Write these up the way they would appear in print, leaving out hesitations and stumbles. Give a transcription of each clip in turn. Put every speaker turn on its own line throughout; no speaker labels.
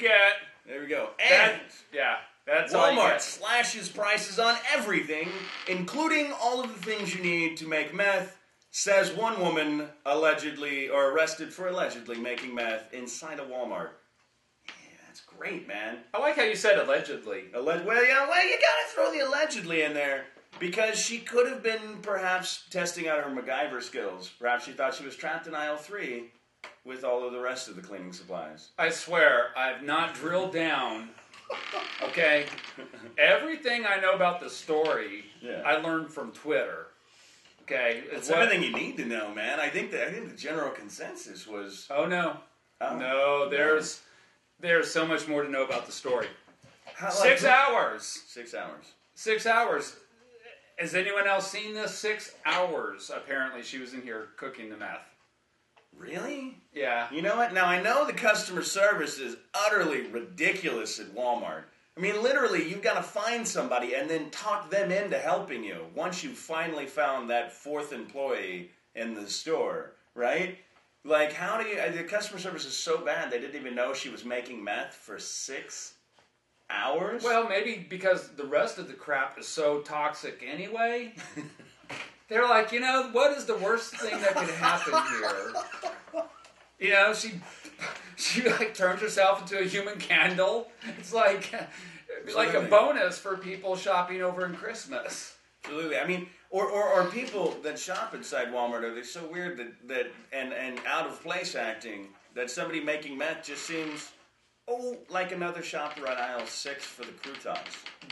get.
There we go. And
that's all you
Walmart
get.
slashes prices on everything, including all of the things you need to make meth, says one woman arrested for allegedly making meth inside a Walmart. Yeah, that's great, man.
I like how you said allegedly.
You gotta throw the allegedly in there. Because she could have been perhaps testing out her MacGyver skills. Perhaps she thought she was trapped in aisle 3 with all of the rest of the cleaning supplies.
I swear, I've not drilled down. Okay? Everything I know about the story, I learned from Twitter. Okay?
It's everything you need to know, man. I think the general consensus was...
Oh, no. No, there's so much more to know about the story. 6 hours.
6 hours.
6 hours. Has anyone else seen this? 6 hours, apparently, she was in here cooking the meth.
Really?
Yeah.
You know what? Now, I know the customer service is utterly ridiculous at Walmart. I mean, literally, you've got to find somebody and then talk them into helping you once you've finally found that 4th employee in the store, right? Like, the customer service is so bad, they didn't even know she was making meth for 6 hours?
Well, maybe because the rest of the crap is so toxic anyway. They're like, what is the worst thing that could happen here? She like turns herself into a human candle. It's like a bonus for people shopping over in Christmas.
Absolutely. I mean, or people that shop inside Walmart, are they so weird that and out of place acting that somebody making meth just seems like another shopper on aisle 6 for the croutons.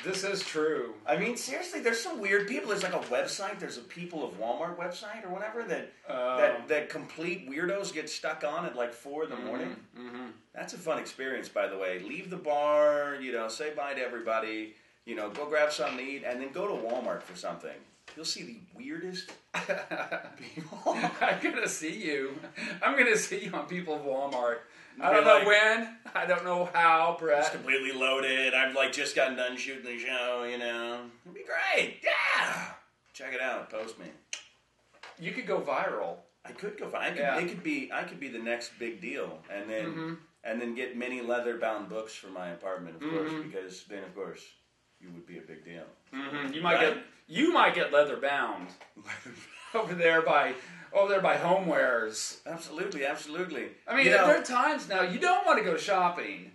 This is true.
I mean, seriously, there's some weird people. There's like a website. There's a People of Walmart website or whatever that complete weirdos get stuck on at like 4 in the morning. Mm-hmm. That's a fun experience, by the way. Leave the bar, say bye to everybody, go grab something to eat, and then go to Walmart for something. You'll see the weirdest people.
I'm going to see you on People of Walmart. I don't know when. I don't know how, Brett.
It's completely loaded. I've just gotten done shooting the show, It'd be great. Yeah. Check it out. Post me.
You could go viral.
I could go viral. I could be the next big deal. And then get many leather-bound books for my apartment, of course, because then, of course, you would be a big deal.
Mm-hmm. You might get leather-bound over there by Homewares.
Absolutely.
I mean, there are times now you don't want to go shopping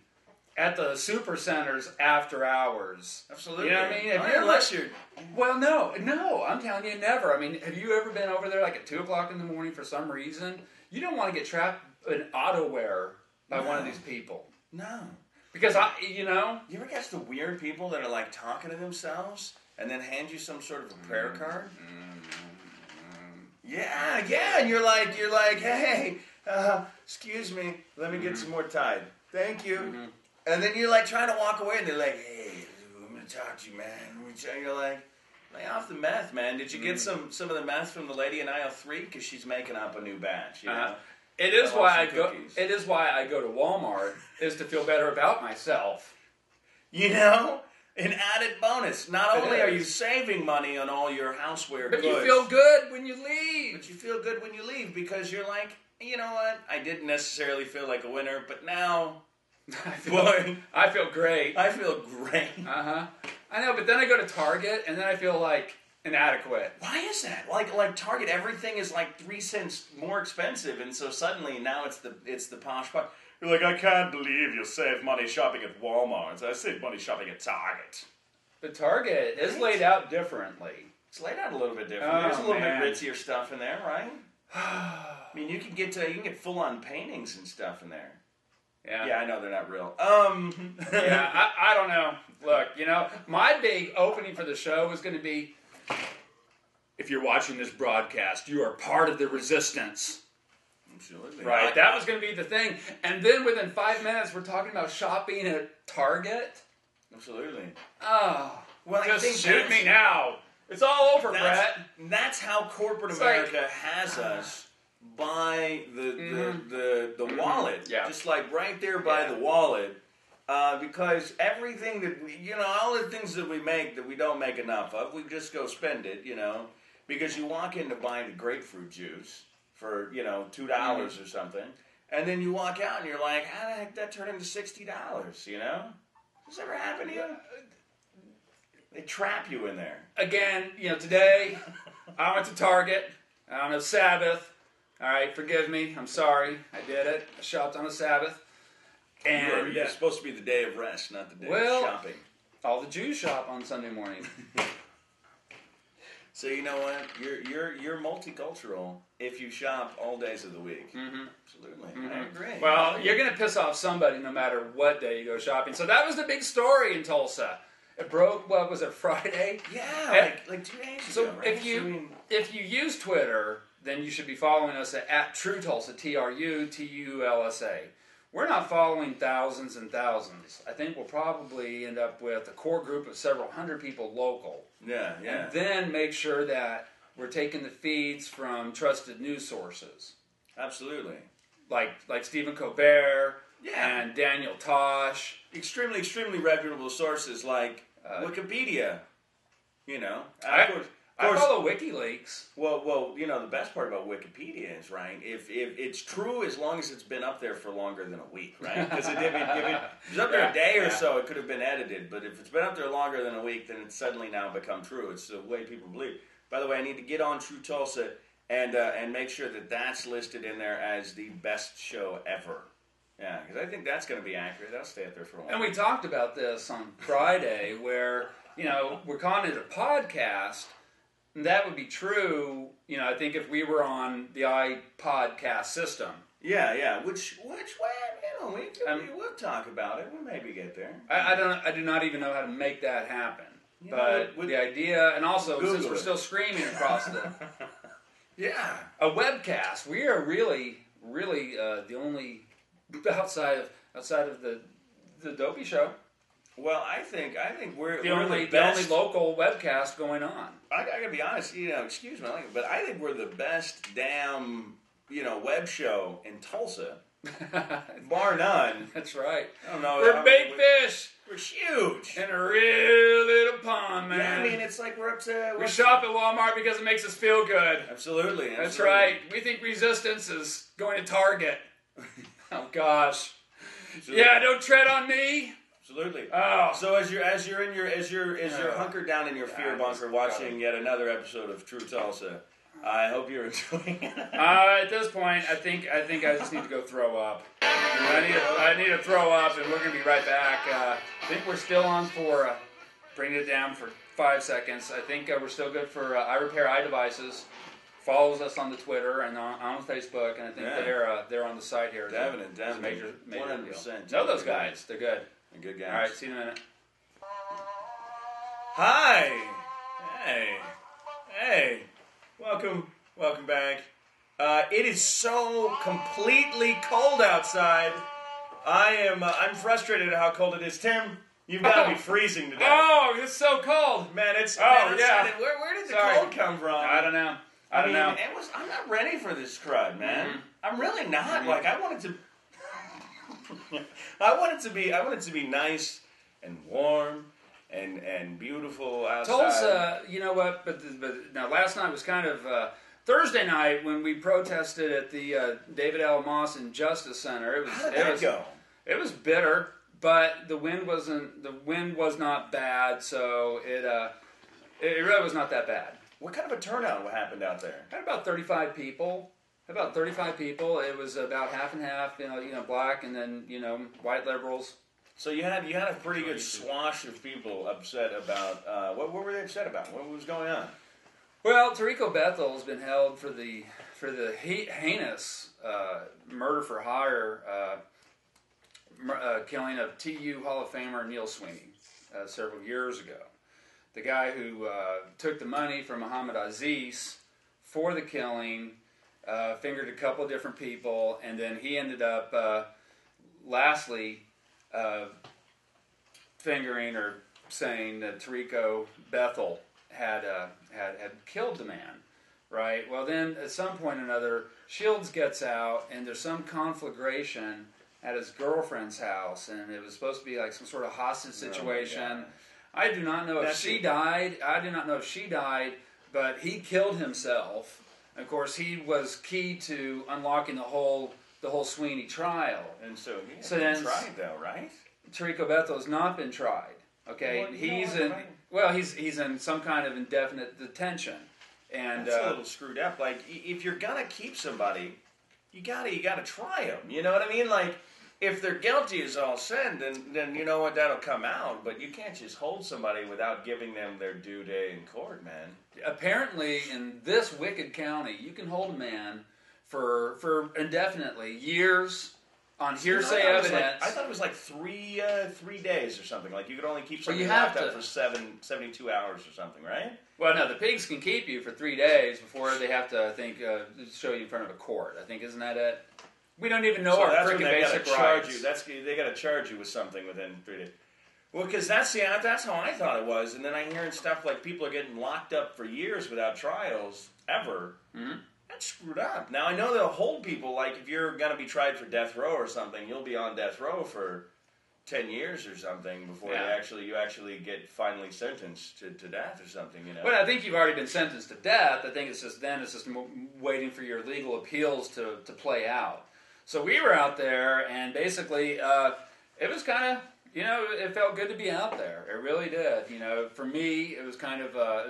at the super centers after hours.
Absolutely.
You know what I mean?
Unless you're...
Well, no, I'm telling you, never. I mean, have you ever been over there like at 2 o'clock in the morning for some reason? You don't want to get trapped in auto-wear by one of these people.
No.
Because,
You ever catch the weird people that are like talking to themselves and then hand you some sort of a prayer card? Yeah, and you're like, hey, excuse me, let me get some more Tide. Thank you. Mm-hmm. And then you're like trying to walk away, and they're like, hey, I'm gonna talk to you, man. You're like, lay off the meth, man. Did you get some of the meth from the lady in aisle 3? Because she's making up a new batch.
It is why I go. It is why I go to Walmart, is to feel better about myself.
An added bonus. Not only are you saving money on all your houseware goods,
but you feel good when you leave.
Because you're like, you know what? I didn't necessarily feel like a winner, but now,
I feel great.
I feel great.
I know, but then I go to Target and then I feel like inadequate.
Why is that? Like Target, everything is like 3 cents more expensive, and so suddenly now it's the posh part. You're like, I can't believe you save money shopping at Walmart. I save money shopping at Target.
But Target is laid out differently.
It's laid out a little bit different. There's a little bit ritzier stuff in there, right? I mean, you can get full-on paintings and stuff in there. Yeah, I know they're not real.
Yeah, I don't know. Look, my big opening for the show was going to be, if you're watching this broadcast, you are part of the resistance.
Absolutely.
Right, that was going to be the thing. And then within 5 minutes, we're talking about shopping at Target.
Absolutely.
Oh,
well,
just shoot me now. It's all over, Brett.
That's how corporate America has us by the wallet. Yeah. Just like right there by the wallet. Because everything that all the things that we make that we don't make enough of, we just go spend it, Because you walk into buying a grapefruit juice for, $2 or something. and then you walk out and you're like, how the heck that turned into $60? You know, does this ever happen to you? They trap you in there.
Again, today I went to Target on a Sabbath. All right, forgive me. I'm sorry. I did it. I shopped on a Sabbath. And
it's supposed to be the day of rest, not the day of shopping.
All the Jews shop on Sunday morning.
So you know what? You're multicultural if you shop all days of the week.
Mm-hmm.
Absolutely.
Mm-hmm.
I agree.
Well, you're going to piss off somebody no matter what day you go shopping. So that was the big story in Tulsa. It broke, what was it, Friday?
Yeah, like 2 days ago.
So
right?
if you use Twitter, then you should be following us at Tru Tulsa, TruTulsa. We're not following thousands and thousands. I think we'll probably end up with a core group of several hundred people local.
Yeah.
And then make sure that we're taking the feeds from trusted news sources.
Absolutely.
Like Stephen Colbert
Yeah.
and Daniel Tosh.
Extremely, extremely reputable sources like Wikipedia.
I follow WikiLeaks.
Well, the best part about Wikipedia is, right, if it's true as long as it's been up there for longer than a week, right? Because if it was up there a day or so, it could have been edited. But if it's been up there longer than a week, then it's suddenly now become true. It's the way people believe. By the way, I need to get on Tru Tulsa and make sure that that's listed in there as the best show ever. Yeah, because I think that's going to be accurate. That'll stay up there for a while.
And we talked about this on Friday where, we're calling it a podcast. And that would be true, I think if we were on the iPodcast system.
Yeah. Which way, we'll talk about it. We'll maybe get there.
I do not even know how to make that happen. But the idea, and also
Google
since we're still streaming across the...
Yeah.
A webcast. We are really, really the only... outside of the Dopey Show.
Well, I think we're
the only local webcast going on.
I gotta be honest, excuse my language, but I think we're the best damn web show in Tulsa, bar none.
That's right.
I don't know.
We're big fish.
We're huge
in a real little pond, man.
Yeah, I mean it's like we're up to.
We shop at Walmart because it makes us feel good.
Absolutely.
That's right. We think Resistance is going to Target. Oh gosh. Absolutely. Yeah, don't tread on me.
Absolutely.
Oh.
So as you're hunkered down in your fear bunker watching yet another episode of Tru Tulsa, I hope you're enjoying it.
At this point, I think I just need to go throw up. I need to throw up, and we're gonna be right back. I think we're still on for bringing it down for 5 seconds. I think we're still good for I Repair iDevices. Follows us on the Twitter and on Facebook, and I think they're on the site here.
Definitely.
Major
100%.
deal. Know those guys? They're good.
Good guys.
All right, see you in a minute.
Hi. Hey. Welcome back. It is so completely cold outside. I'm frustrated at how cold it is. Tim, you've got to be freezing today.
Oh, it's so cold.
Man, it's
yeah.
Where did the cold come from?
I don't know. I mean,
I'm not ready for this crud, man. Mm-hmm. I'm really not. Mm-hmm. Like I want it to be nice and warm and beautiful outside.
Tulsa, you know what? But now last night was kind of Thursday night when we protested at the David L. Moss Injustice Center.
How did that go?
It was bitter, but the wind was not bad, so it really was not that bad.
What kind of a turnout happened out there?
Had about 35 people. It was about half and half, black and then, white liberals.
So you had a pretty good swash of people upset about, what were they upset about? What was going on?
Well, Tarico Bethel has been held for the heinous murder for hire killing of TU Hall of Famer Neil Sweeney several years ago. The guy who took the money from Muhammad Aziz for the killing, fingered a couple of different people, and then he ended up, lastly, fingering or saying that Tarico Bethel had killed the man, right? Well, then at some point or another, Shields gets out, and there's some conflagration at his girlfriend's house, and it was supposed to be like some sort of hostage situation. I do not know if she died. But he killed himself. Of course, he was key to unlocking the whole the whole Sweeney trial.
And so he's
So
been
then
tried, though, right?
Tarico Bethel has not been tried. Okay,
Well,
he's in some kind of indefinite detention, and
that's a little screwed up. Like, if you're gonna keep somebody, you gotta try them. You know what I mean? Like, if they're guilty as all sin, then you know what, that'll come out. But you can't just hold somebody without giving them their due day in court, man.
apparently in this wicked county, you can hold a man for indefinitely, years. On hearsay evidence.
I thought it was like 3 days or something. Like you could only keep somebody
you have
locked up for 72 hours or something, right?
Well, no, the pigs can keep you for 3 days before they have to, I think, show you in front of a court. I think, isn't that it? We don't even know our freaking basic rights.
They got to charge you with something within 3 days. Well, because that's how I thought it was. And then I'm hearing stuff like people are getting locked up for years without trials ever.
Mm-hmm.
That's screwed up. Now, I know they'll hold people, like if you're going to be tried for death row or something, you'll be on death row for 10 years or something before you actually get finally sentenced to death or something, you know.
Well, I think you've already been sentenced to death. I think it's just waiting for your legal appeals to play out. So we were out there, and basically it was kind of, it felt good to be out there. It really did. For me, it was kind of a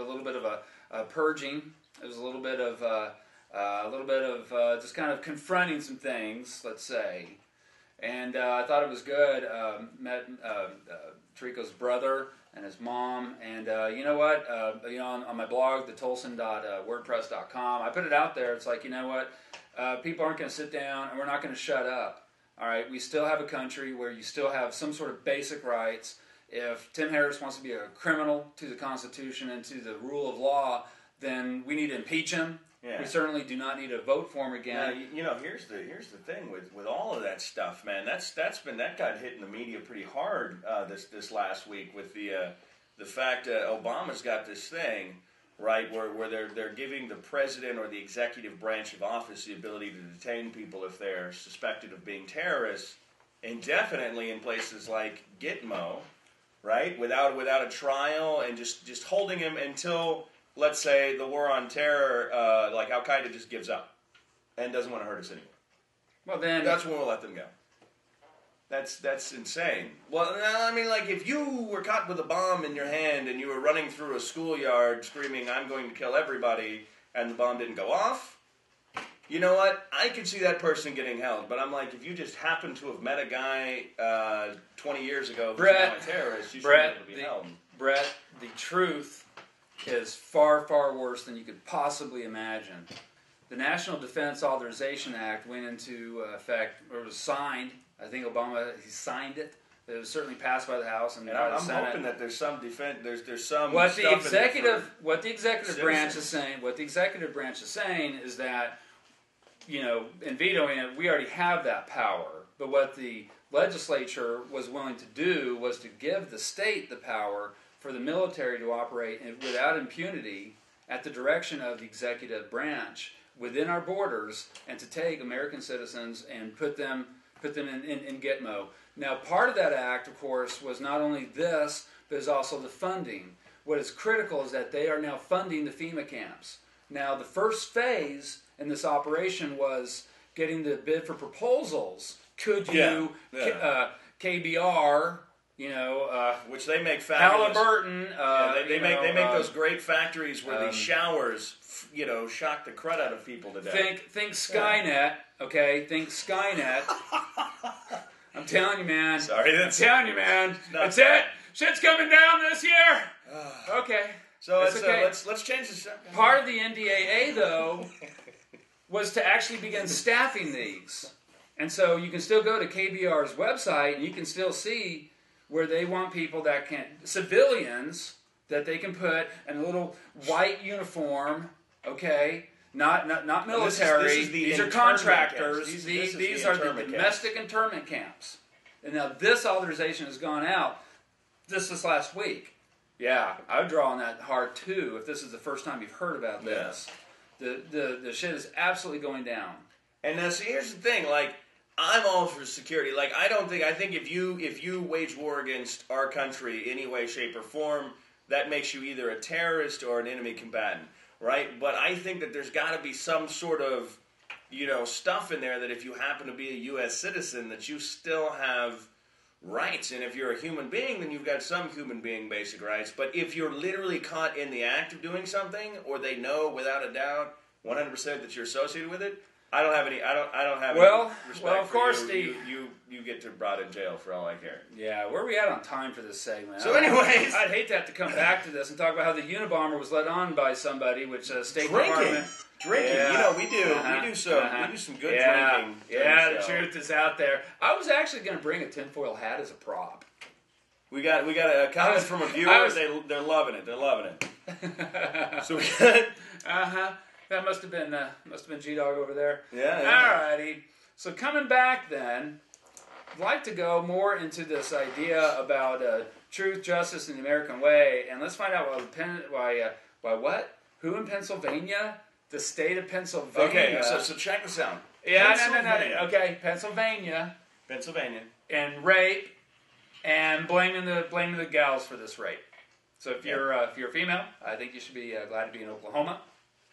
little bit of a purging. It was a little bit of just kind of confronting some things, let's say, and I thought it was good. Met Tarico's brother and his mom, and you know what? On my blog, thetulsan.wordpress.com, I put it out there. It's like, you know what? People aren't going to sit down, and we're not going to shut up. All right, we still have a country where you still have some sort of basic rights. If Tim Harris wants to be a criminal to the Constitution and to the rule of law, then we need to impeach him. Yeah. We certainly do not need to vote for him again.
Now, here's the thing with all of that stuff, man. That got hit in the media pretty hard this last week with the fact Obama's got this thing, right, where they're giving the president or the executive branch of office the ability to detain people if they're suspected of being terrorists indefinitely in places like Gitmo, right, without a trial, and just holding him until, let's say, the war on terror, like Al-Qaeda just gives up and doesn't want to hurt us anymore.
Well, then
that's when we'll let them go. That's insane. Well, I mean, like, if you were caught with a bomb in your hand and you were running through a schoolyard screaming, "I'm going to kill everybody," and the bomb didn't go off, you know what? I could see that person getting held. But I'm like, if you just happen to have met a guy 20 years ago who's now a terrorist, you shouldn't be able to be held.
Brett, the truth is far, far worse than you could possibly imagine. The National Defense Authorization Act went into effect, or was signed. I think Obama, he signed it. It was certainly passed by the House and
I'm
the Senate.
hoping that there's some defense. There's some
what
stuff
the executive branch is saying. What the executive branch is saying is that, in vetoing it, we already have that power. But what the legislature was willing to do was to give the state the power for the military to operate without impunity at the direction of the executive branch within our borders, and to take American citizens and put them in Gitmo. Now, part of that act, of course, was not only this, but is also the funding. What is critical is that they are now funding the FEMA camps. Now, the first phase in this operation was getting the bid for proposals. Could you, KBR,
which they make fabulous.
Halliburton.
They make those great factories where these showers, shock the crud out of people to death.
Think Skynet, okay? Think Skynet. I'm telling you, man.
Sorry,
I'm telling you, man. That's it. Shit's coming down this year. Okay.
So
okay.
Let's change the subject.
Part of the NDAA, though, was to actually begin staffing these, and so you can still go to KBR's website and you can still see where they want people that civilians that they can put in a little white uniform, okay? Not military. These are contractors. These are the domestic internment camps. And now this authorization has gone out this last week. Yeah, I would draw on that hard too if this is the first time you've heard about this. The shit is absolutely going down.
And now, see, here's the thing, like, I'm all for security. Like, I think if you wage war against our country any way, shape, or form, that makes you either a terrorist or an enemy combatant, right? But I think that there's got to be some sort of stuff in there that if you happen to be a U.S. citizen, that you still have rights. And if you're a human being, then you've got some human being basic rights. But if you're literally caught in the act of doing something, or they know without a doubt 100% that you're associated with it, I don't have any. I don't have any respect
well, of
for
course,
you. You get to brought in jail for all I care.
Yeah, where are we at on time for this segment?
So, anyways,
I'd hate to have to come back to this and talk about how the Unabomber was led on by somebody, which State Department.
Drinking,
Yeah.
we do some good drinking.
Yeah, the truth is out there. I was actually going to bring a tinfoil hat as a prop.
We got a comment from a viewer. They're loving it. They're loving it. So we got.
That must have been G-Dog over there.
Yeah.
Alrighty. So coming back then, I'd like to go more into this idea about truth, justice, and the American way, and let's find out who in Pennsylvania? The state of Pennsylvania.
Okay, so check this out.
Yeah, no. Okay, Pennsylvania, and rape, and blaming the gals for this rape. So if you're a female, I think you should be glad to be in Oklahoma,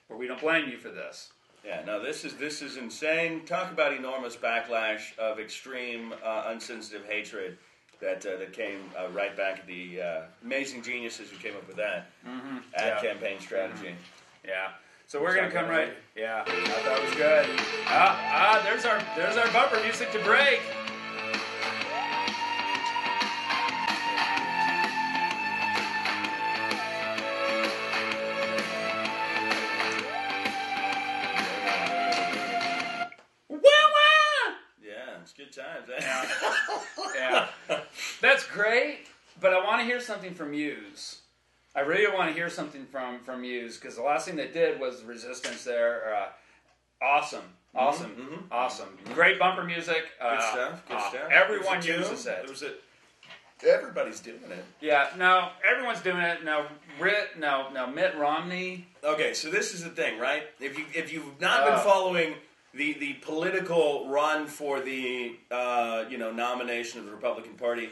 where we don't blame you for this.
Yeah, no, this is insane. Talk about enormous backlash of extreme, unsensitive hatred that came right back at the amazing geniuses who came up with that ad campaign strategy.
Yeah. So we're gonna come right. Yeah, I thought it was good. There's our bumper music to break.
Good times,
Yeah. That's great, but I want to hear something from Muse. I really want to hear something from Muse, because the last thing they did was Resistance there. Awesome. Great bumper music.
Good stuff.
Everyone uses it.
Everybody's doing it.
Yeah, no, everyone's doing it. Now, Mitt Romney.
Okay, so this is the thing, right? If you've not been following the political run for the nomination of the Republican Party,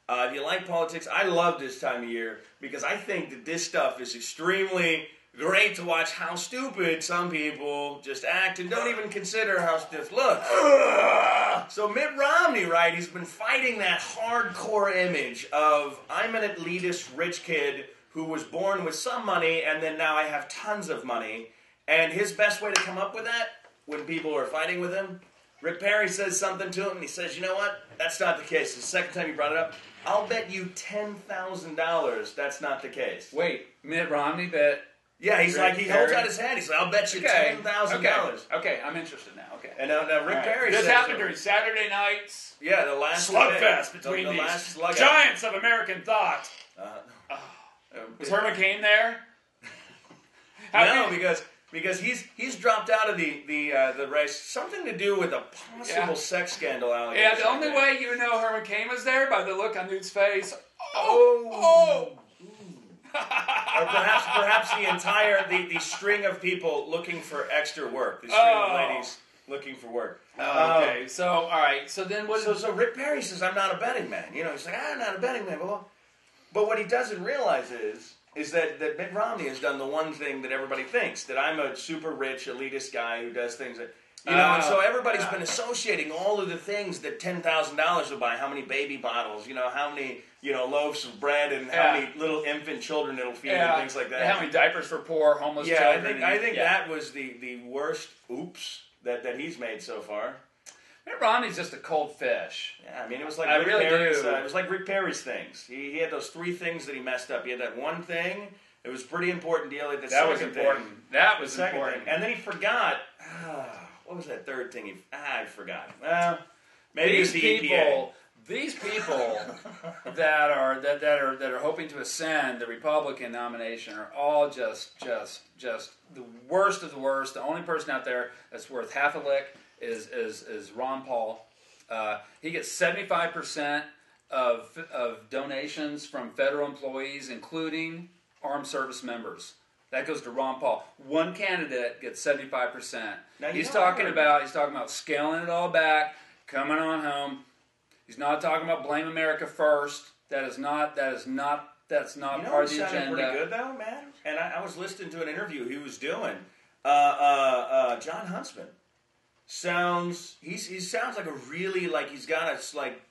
if you like politics, I love this time of year because I think that this stuff is extremely great to watch how stupid some people just act and don't even consider how stiff look. So Mitt Romney, right, he's been fighting that hardcore image of I'm an elitist rich kid who was born with some money and then now I have tons of money. And his best way to come up with that, when people are fighting with him, Rick Perry says something to him, and he says, you know what? That's not the case. The second time you brought it up, I'll bet you $10,000 that's not the case.
Wait, Mitt Romney bet?
Yeah, he's Rick like, he holds out his hand. He's like, I'll bet you $10,000.
Okay, I'm interested now. Okay.
And now Rick Perry
says... This happened
so.
during Saturday nights.
Yeah, the last...
Slugfest between these giants of American thought. Was Herman Cain there?
No, because he's dropped out of the race. Something to do with a possible sex scandal allegation.
Yeah, the only way you know Herman Cain was there by the look on Newt's face.
Or perhaps the entire the string of people looking for extra work. The string of ladies looking for work.
Okay, so all right. So then what?
So Rick Perry says I'm not a betting man. He's like I'm not a betting man. But what he doesn't realize is that Mitt Romney has done the one thing that everybody thinks, that I'm a super rich elitist guy who does things that, and so everybody's been associating all of the things that $10,000 will buy, how many baby bottles, how many, loaves of bread and how many little infant children it'll feed and things like that.
And how many diapers for poor homeless children.
I think that was the worst oops that he's made so far.
Mitt Romney's just a cold fish.
Yeah, I mean, it was like it was like Rick Perry's things. He had those three things that he messed up. He had that one thing. It was a pretty important deal.
That was important. That was important.
And then he forgot. What was that third thing? I forgot. Well, maybe it was the EPA.
These people that are hoping to ascend the Republican nomination are all just the worst of the worst. The only person out there that's worth half a lick is Ron Paul. He gets 75% of donations from federal employees, including armed service members. That goes to Ron Paul. One candidate gets 75%. He's talking about scaling it all back, coming on home. He's not talking about blame America first. That's not part of the agenda.
Pretty good though, man. And I was listening to an interview he was doing. John Huntsman. he sounds like a really, like he's got a,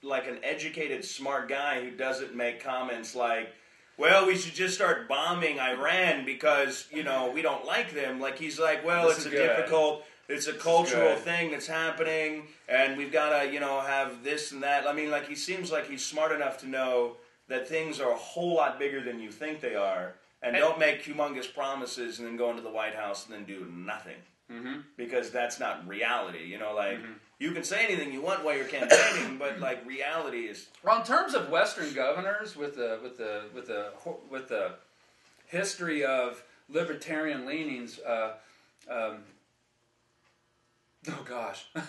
like an educated, smart guy who doesn't make comments like, well, we should just start bombing Iran because, we don't like them. Like, he's like, well, it's a cultural thing that's happening, and we've got to, have this and that. I mean, like, he seems like he's smart enough to know that things are a whole lot bigger than you think they are, and don't make humongous promises and then go into the White House and then do nothing. Mm-hmm. Because that's not reality, You can say anything you want while you're campaigning, but like reality is.
Well, in terms of Western governors, with the history of libertarian leanings, oh gosh, the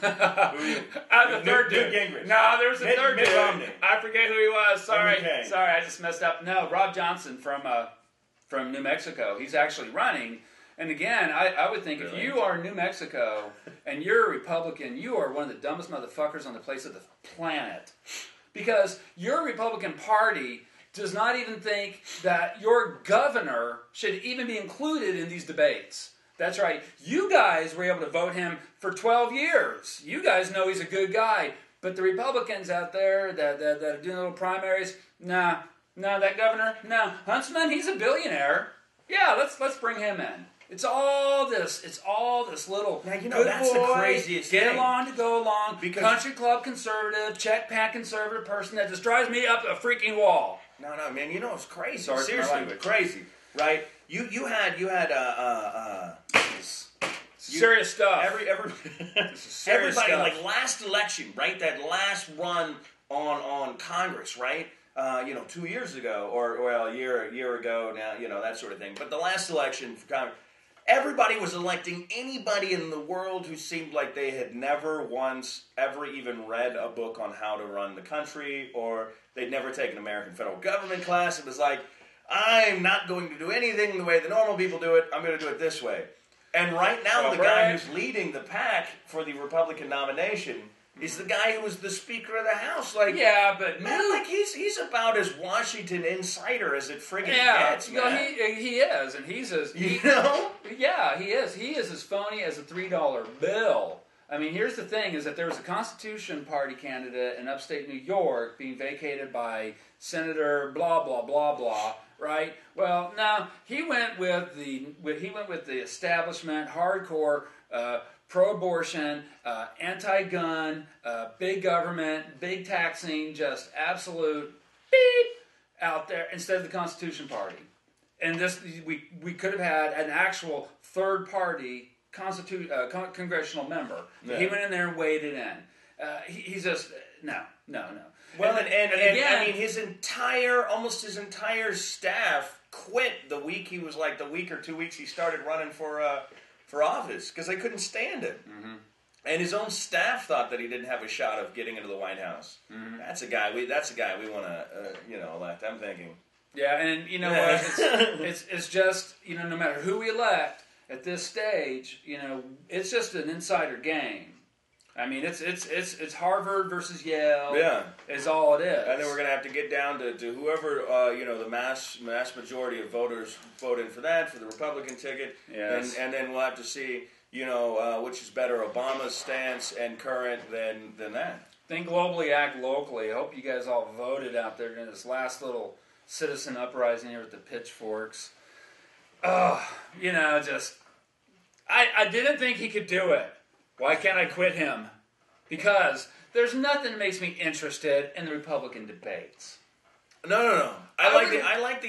third dude. Gingrich. No, there's a third dude. Romney. I forget who he was. Sorry, I just messed up. No, Rob Johnson from New Mexico. He's actually running. And again, I would think if you are New Mexico and you're a Republican, you are one of the dumbest motherfuckers on the face of the planet. Because your Republican Party does not even think that your governor should even be included in these debates. That's right. You guys were able to vote him for 12 years. You guys know he's a good guy. But the Republicans out there that are doing little primaries, nah, that governor, no. Huntsman, he's a billionaire. Yeah, let's bring him in. It's all this little
now,
good
that's
boy,
the craziest
get
thing.
along to go along, because country club conservative, check pack conservative person that just drives me up a freaking wall.
No, man, it's crazy. Sorry, seriously, crazy, right? You had
serious stuff.
Everybody,
stuff.
like last election, right? That last run on Congress, right? 2 years ago, or a year ago now, that sort of thing. But the last election for Congress, everybody was electing anybody in the world who seemed like they had never once ever even read a book on how to run the country, or they'd never taken American federal government class. It was like, I'm not going to do anything the way the normal people do it. I'm going to do it this way. And right now, the guy who's leading the pack for the Republican nomination is the guy who was the Speaker of the House. Like,
yeah, but
man, like he's about as Washington insider as it friggin' gets, man.
Yeah, he is, and he's as Yeah, he is. He is as phony as a $3 bill. I mean, here's the thing: is that there was a Constitution Party candidate in upstate New York being vacated by Senator blah blah blah blah. Right? Well, now he went with the establishment, hardcore. Pro-abortion, anti-gun, big government, big taxing, just absolute beep out there instead of the Constitution Party. And this, we could have had an actual third-party congressional member. Yeah. He went in there and waded in. He's just no.
Well, and again, I mean, almost his entire staff quit the week or 2 weeks he started running for office because they couldn't stand it. Mm-hmm. And his own staff thought that he didn't have a shot of getting into the White House. Mm-hmm. That's a guy we want to elect. I'm thinking.
Yeah, and you know what? It's just no matter who we elect at this stage, it's just an insider game. I mean, it's Harvard versus Yale.
Yeah,
is all it is.
And then we're going to have to get down to whoever the mass majority of voters vote in for the Republican ticket.
Yes.
And then we'll have to see which is better, Obama's stance and current than that.
Think globally, act locally. I hope you guys all voted out there during this last little citizen uprising here with the pitchforks. I didn't think he could do it. Why can't I quit him? Because there's nothing that makes me interested in the Republican debates.
No. I like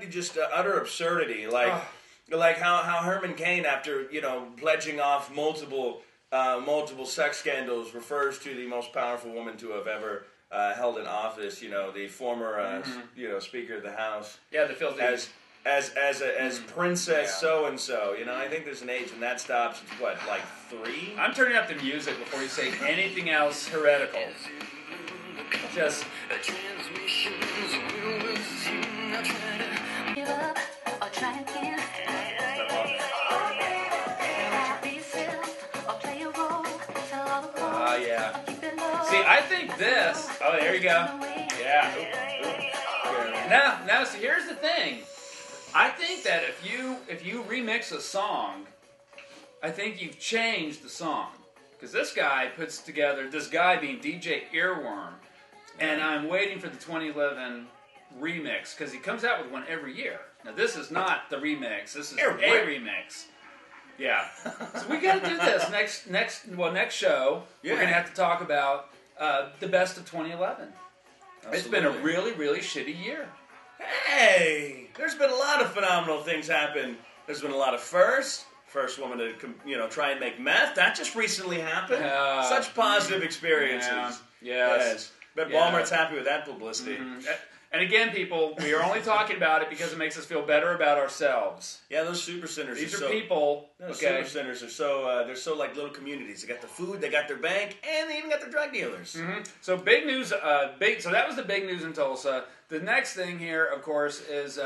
the just utter absurdity, like how Herman Cain, after pledging off multiple sex scandals, refers to the most powerful woman to have ever held in office. The former Speaker of the House.
Yeah, the filthy.
As Princess so and so, I think there's an age when that stops. It's what, like 3?
I'm turning up the music before you say anything else heretical. Just. Yeah. See, I think this. Oh, there you go. Yeah. Now, see, here's the thing. I think that if you remix a song, I think you've changed the song. because this guy puts together, this guy being DJ Earworm, and I'm waiting for the 2011 remix, because he comes out with one every year. Now, this is not the remix. This is a remix. Yeah. So we got to do this next show.
Yeah.
We're going to have to talk about the best of 2011.
Absolutely.
It's been a really, really shitty year.
Hey, there's been a lot of phenomenal things happen. There's been a lot of first woman to try and make meth. That just recently happened. Such positive experiences.
Yeah.
Yes. But Walmart's happy with that publicity.
Mm-hmm. And again, people, we are only talking about it because it makes us feel better about ourselves.
Yeah, those super centers.
These are people.
Those super centers are so they're so like little communities. They got the food, they got their bank, and they even got their drug dealers.
Mm-hmm. So big news. So that was the big news in Tulsa. The next thing here, of course, is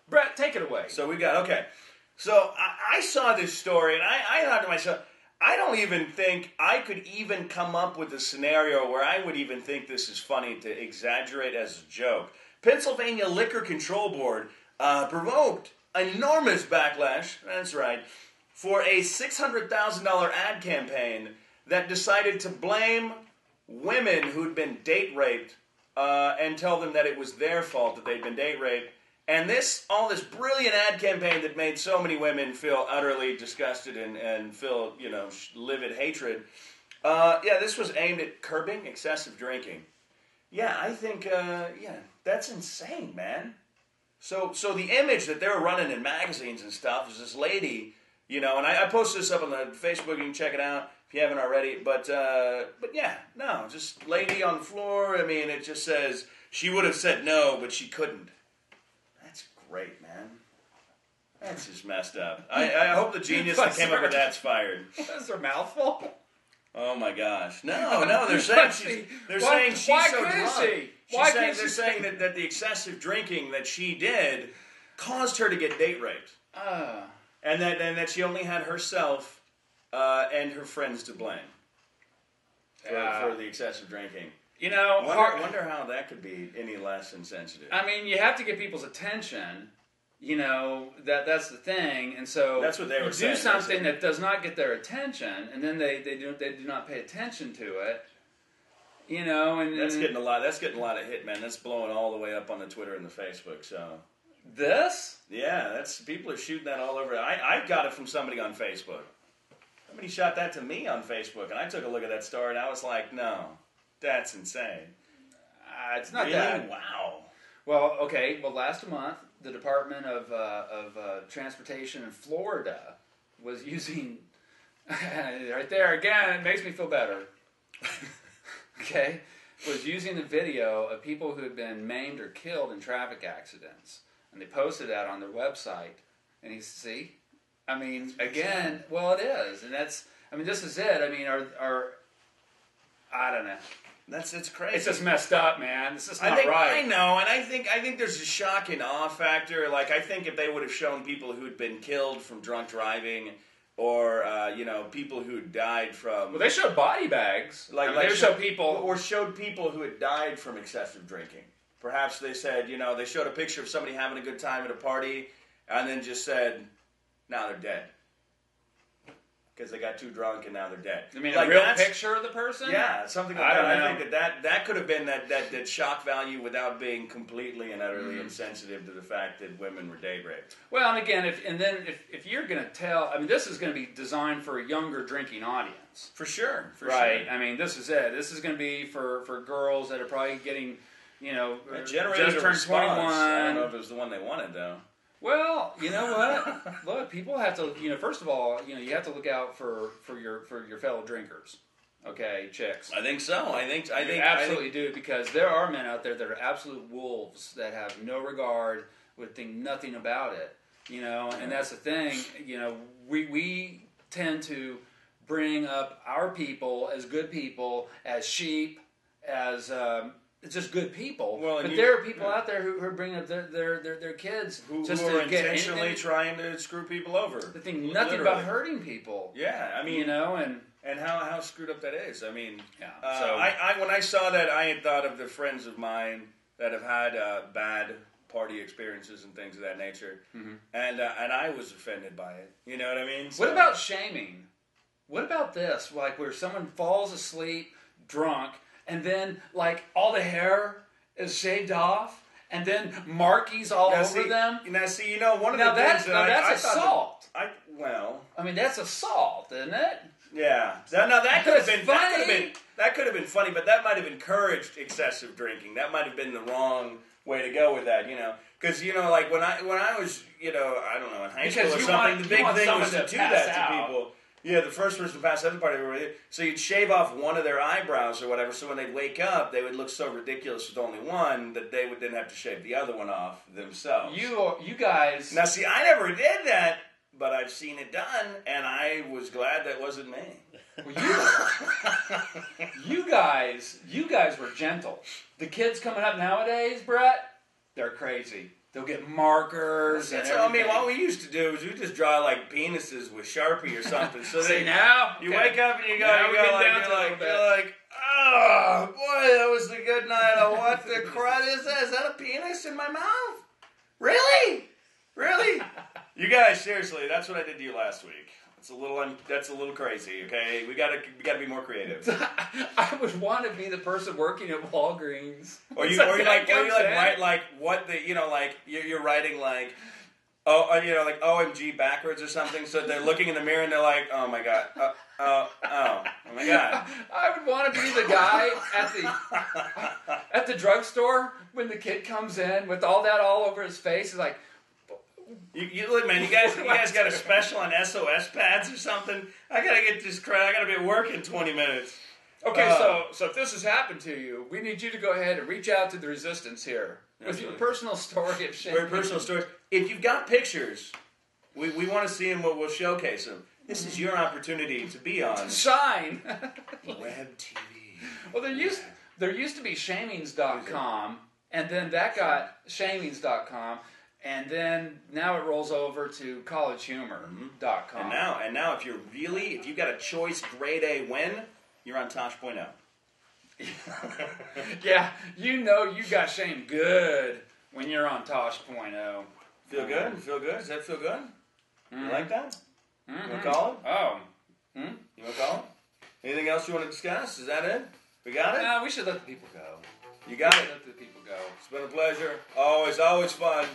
Brett. Take it away.
So we got So I saw this story, and I thought to myself, I don't even think I could even come up with a scenario where I would even think this is funny to exaggerate as a joke. Pennsylvania Liquor Control Board provoked enormous backlash, that's right, for a $600,000 ad campaign that decided to blame women who'd been date raped and tell them that it was their fault that they'd been date raped. And all this brilliant ad campaign that made so many women feel utterly disgusted and feel, livid hatred. This was aimed at curbing excessive drinking. Yeah, I think, that's insane, man. So the image that they were running in magazines and stuff is this lady, and I posted this up on the Facebook. You can check it out if you haven't already. But just lady on the floor. I mean, it just says she would have said no, but she couldn't. Great, man. That's just messed up. I hope the genius that came up with that's fired.
Is her mouth full?
Oh my gosh. No, they're saying she's so drunk. They're saying that the excessive drinking that she did caused her to get date raped. And that she only had herself and her friends to blame for the excessive drinking. Wonder how that could be any less insensitive.
I mean, you have to get people's attention. That's the thing, and so
that's what they were saying.
Do something that does not get their attention, and then they do not pay attention to it. And
that's getting a lot. That's getting a lot of hit, man. That's blowing all the way up on the Twitter and the Facebook. So
this,
people are shooting that all over. I got it from somebody on Facebook. Somebody shot that to me on Facebook, and I took a look at that story, and I was like, no. That's insane.
It's not
really?
that.
Wow.
Well, okay. Well, last month, the Department of Transportation in Florida was using... right there, again, it makes me feel better. Okay? Was using the video of people who had been maimed or killed in traffic accidents. And they posted that on their website. And you see? I mean, again, well, it is. And this is it. I mean, I don't know.
It's crazy.
It's just messed up, man. It's just not right.
I know, and I think there's a shock and awe factor. Like, I think if they would have shown people who'd been killed from drunk driving, or people who died from...
Well, they showed body bags. They showed people...
Or showed people who had died from excessive drinking. Perhaps they said, they showed a picture of somebody having a good time at a party, and then just said, now they're dead. Because they got too drunk and now they're dead.
I mean, a real picture of the person?
Yeah, something like that. I think that could have been that shock value without being completely and utterly insensitive to the fact that women were date raped.
Well, and again, if you're going to tell, I mean, this is going to be designed for a younger drinking audience.
For sure.
Right? I mean, this is it. This is going to be for girls that are probably getting, just turned 21.
I don't know if it was the one they wanted, though.
Well, you know what? Look, people have to. First of all, you have to look out for your fellow drinkers. Okay, chicks.
I think so. I think
absolutely do, because there are men out there that are absolute wolves that have no regard, would think nothing about it. And that's the thing. We tend to bring up our people as good people, as sheep, as it's just good people. Well, but there are people out there who are bringing up their kids
who
just
are
to get
intentionally trying to screw people over.
They think nothing about hurting people.
Yeah, I mean, and how screwed up that is. I mean, so when I saw that, I had thought of the friends of mine that have had bad party experiences and things of that nature, and I was offended by it. You know what I mean? So,
what about shaming? what about this? Like where someone falls asleep drunk, and then like all the hair is shaved off, and then markies all over them.
Now, see, one of
Now
the things that
that's assault.
I
mean, that's assault, isn't it?
Yeah. Now that could have been
funny.
That could have been funny, but that might have encouraged excessive drinking. That might have been the wrong way to go with that, Because like when I was, I don't know, in high school or something, the big thing was to do that to people. Yeah, the first person to pass out the party. So you'd shave off one of their eyebrows or whatever, so when they'd wake up, they would look so ridiculous with only one that they would then have to shave the other one off themselves.
You guys...
Now, see, I never did that, but I've seen it done, and I was glad that wasn't me.
Well, you guys were gentle. The kids coming up nowadays, Brett, they're crazy. They'll get markers.
That's what what we used to do is we just draw like penises with Sharpie or something. So
now
you wake up and you're like, oh boy, that was a good night. What the crud is that? Is that a penis in my mouth? Really? You guys, seriously, that's what I did to you last week. That's a little crazy. Okay, we gotta be more creative.
I would want to be the person working at Walgreens.
Or you write like what the you're writing like like OMG backwards or something. So they're looking in the mirror and they're like, oh my god, oh my god.
I would want to be the guy at the drugstore when the kid comes in with all that all over his face. He's like.
You look, man. You guys got a special on SOS pads or something? I gotta get this crap. I gotta be at work in 20 minutes.
Okay, so if this has happened to you, we need you to go ahead and reach out to the resistance here with your personal story of shame.
Very personal stories. If you've got pictures, we want to see them. We'll showcase them. This is your opportunity to be on
shine.
Web TV.
Well, there used to be shamings.com, and then that got shamings.com. And then now it rolls over to collegehumor.com.
And now if you've got a choice grade A win, you're on Tosh.0.
Yeah, you got shamed good when you're on Tosh.0.
Feel good? Feel good? Does that feel good?
Mm-hmm.
You like that?
Mm-hmm.
You want to call it?
Oh.
Hmm? You want to call it? Anything else you want to discuss? Is that it? We got it?
No, we should let the people go.
You got it?
Let the people go.
It's been a pleasure. Always fun.